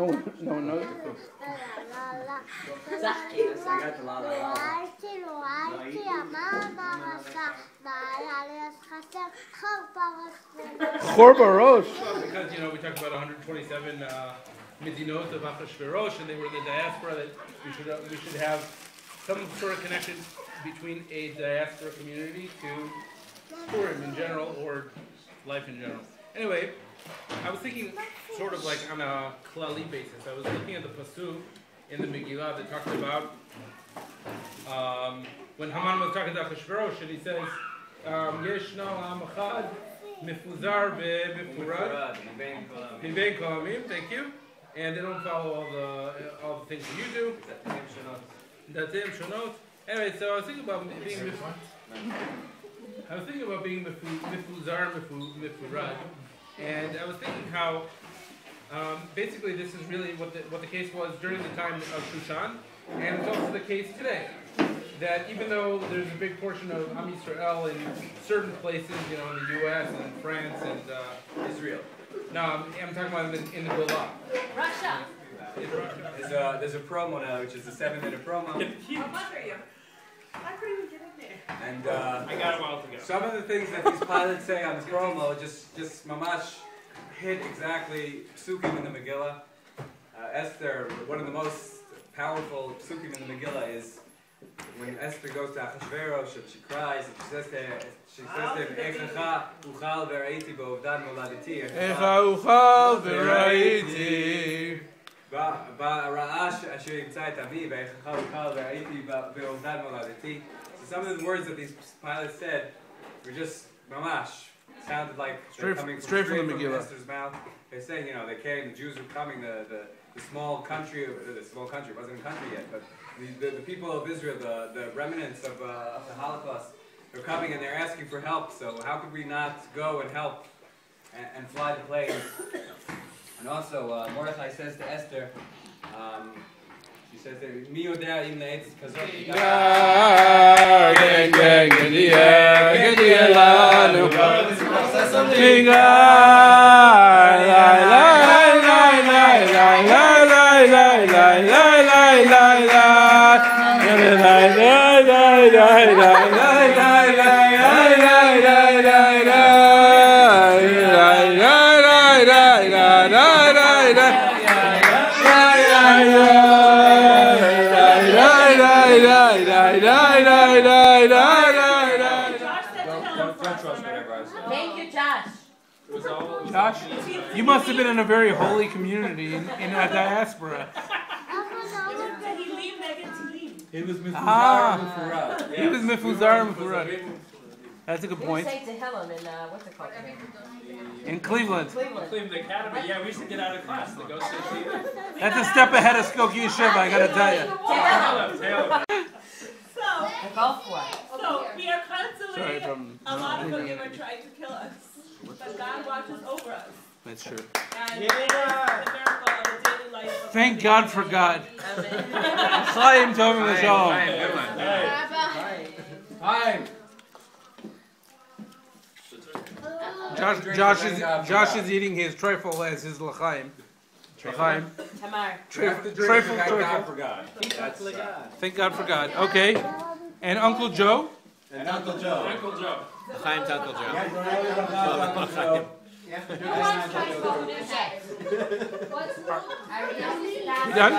one knows. Chorbarosh. Because we talked about 127 midinot of Achashverosh, and they were in the diaspora. That we should have some sort of connection between a diaspora community to Purim in general, or life in general. Anyway, I was thinking sort of like on a klali basis. I was looking at the pasuk in the Megillah that talked about when Haman was talking to Achashverosh, and he says, Yeshno am echad mifuzar ve'mifurad mibein kol amim. Thank you. And they don't follow all the things that you do. Datim shonot. Anyway, so I was thinking about being mifuzar mifurad, and I was thinking how basically this is really what the case was during the time of Shushan, and it's also the case today. That even though there's a big portion of Am Yisrael in certain places, in the U.S. and France and Israel. No, I'm talking about in the Golan. Russia. There's a promo now, which is a 7-minute promo. How much are you? I couldn't even get in there. And I got a while to go. Some of the things that these pilots say on the promo just mamash hit exactly psukim in the Megillah. Esther, one of the most powerful psukim in the Megillah is when Esther goes to Achashverosh and she cries and she says to him, Echacha uchal v'ra'iti ba'ovdan moladiti. Echa uchal v'ra'iti ba'ra'ash asher yimtza et avi v'echacha uchal v'ra'iti ba'ovdan moladiti. So some of the words that these pilots said were just mamash. Sounded like they're coming straight from Esther's mouth. They're saying, they came, the Jews were coming, the small country, the small country, it wasn't a country yet, but the people of Israel, the remnants of the Holocaust, they're coming and they're asking for help, so how could we not go and help and fly the planes? And also, Mordechai says to Esther, she says that, Mi yodea im le'etz kazot Thank you, Josh. Josh, you must have been in a very holy community in a diaspora. He was Mifuzar Mifurad. He was Mifuzar Mifurad. That's a good point. Say to Helen in, what's it called? In Cleveland. Cleveland Academy. Yeah, we should get out of class to go see. That's a step ahead of Skokie Yeshiva, I gotta tell you. Taylor. So we are constantly, a lot of them are trying to kill us, but God watches over us. That's true. And the miracle of the daily life of Thank God for God. Chaim Tovim L'Shalom. Hi. Josh is eating his trifle as his l'chaim. L'chaim. Tamar. Trifle. Thank God for God. Thank God for God. Okay. And Uncle Joe? And Uncle Joe. Uncle Joe. L'chaim to Uncle Joe. You done?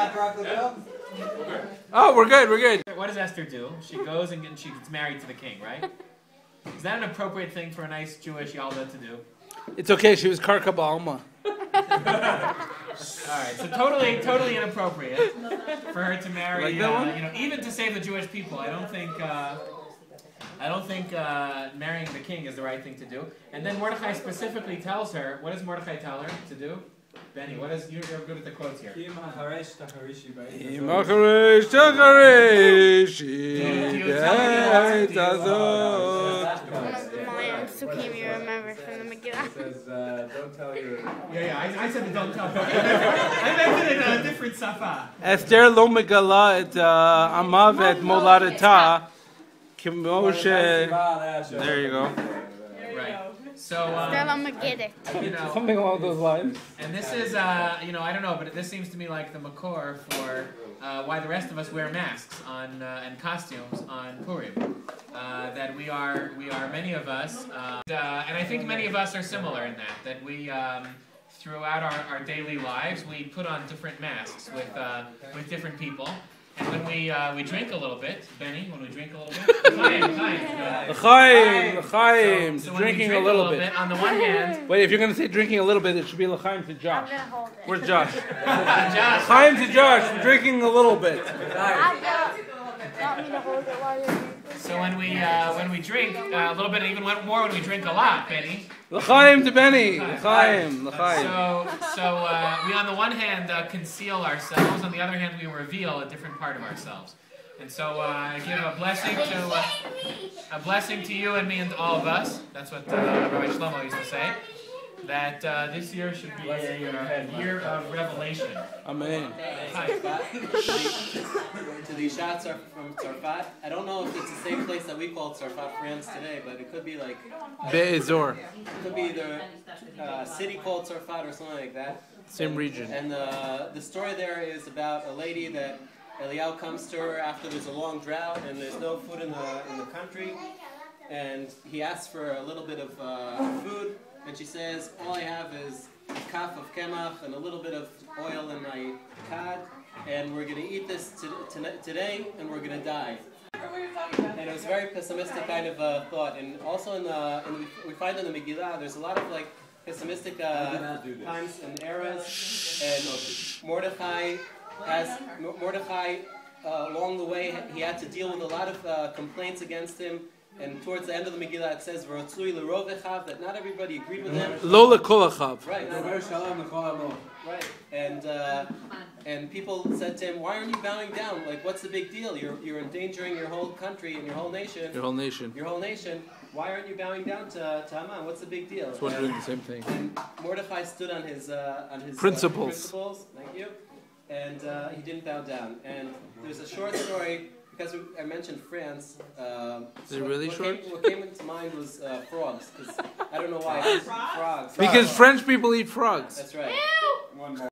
Oh, we're good. What does Esther do? She goes and she gets married to the king, right? Is that an appropriate thing for a nice Jewish Yalda to do? It's okay, she was Karka Ba'alma. Alright, so totally inappropriate for her to marry, like that one? even to save the Jewish people. I don't think marrying the king is the right thing to do. And then Mordechai specifically tells her, what does Mordechai tell her to do? Benny, you're good at the quotes here. You remember from the Megillah. It says, don't tell your... Yeah, I said the don't tell people. I meant it in a different safa. Esther lo megala et amav et moladata kimoshe. There you go. Right. So, Still I'm gonna get it. you know, Something along those lines. and this is, you know, I don't know, but this seems to me like the makor for why the rest of us wear masks on and costumes on Purim. That we are many of us, and I think many of us are similar in that we. Throughout our daily lives, we put on different masks with different people. And when we drink a little bit, Benny, when we drink a little bit, L'chaim, so drinking a little bit. On the one hand, Wait, if you're going to say drinking a little bit, it should be l'chaim to I'm Josh. gonna hold it. Where's Josh? Josh, L'chaim to Josh, we're drinking a little bit. Want me to hold it while you're drinking? so when we drink a little bit, and even more when we drink a lot, Benny. L'chaim to Benny. L'chaim. So we on the one hand conceal ourselves, on the other hand we reveal a different part of ourselves. And so I give a blessing to you and me and all of us. That's what Rabbi Shlomo used to say. That this year should be a year of revelation. Amen. To the shots are from Tzarfat. I don't know if it's the same place that we call Tzarfat, France today, but it could be like Be'ezor. it could be the city called Tzarfat or something like that. Same region. And the story there is about a lady that Eliyahu comes to her after there's a long drought and there's no food in the country, and he asks for a little bit of food. And she says, all I have is a cup of kemach and a little bit of oil in my cod, and we're going to eat this today, and we're going to die. And it was a very pessimistic kind of thought. And also we find in the Megillah, there's a lot of like pessimistic times and eras. And Mordechai along the way, he had to deal with a lot of complaints against him. And towards the end of the Megillah, it says that not everybody agreed with him. Lo lekol achav. Right. Right. And people said to him, "Why aren't you bowing down? Like, what's the big deal? You're endangering your whole country and your whole nation. Your whole nation. Why aren't you bowing down to Haman? What's the big deal?" So we're doing the same thing. And Mordechai stood on his principles. Thank you. And he didn't bow down. And there's a short story. Because I mentioned France. Is it really short? What came into mind was frogs. Because I don't know why. Frogs. Because French people eat frogs. That's right. Ew!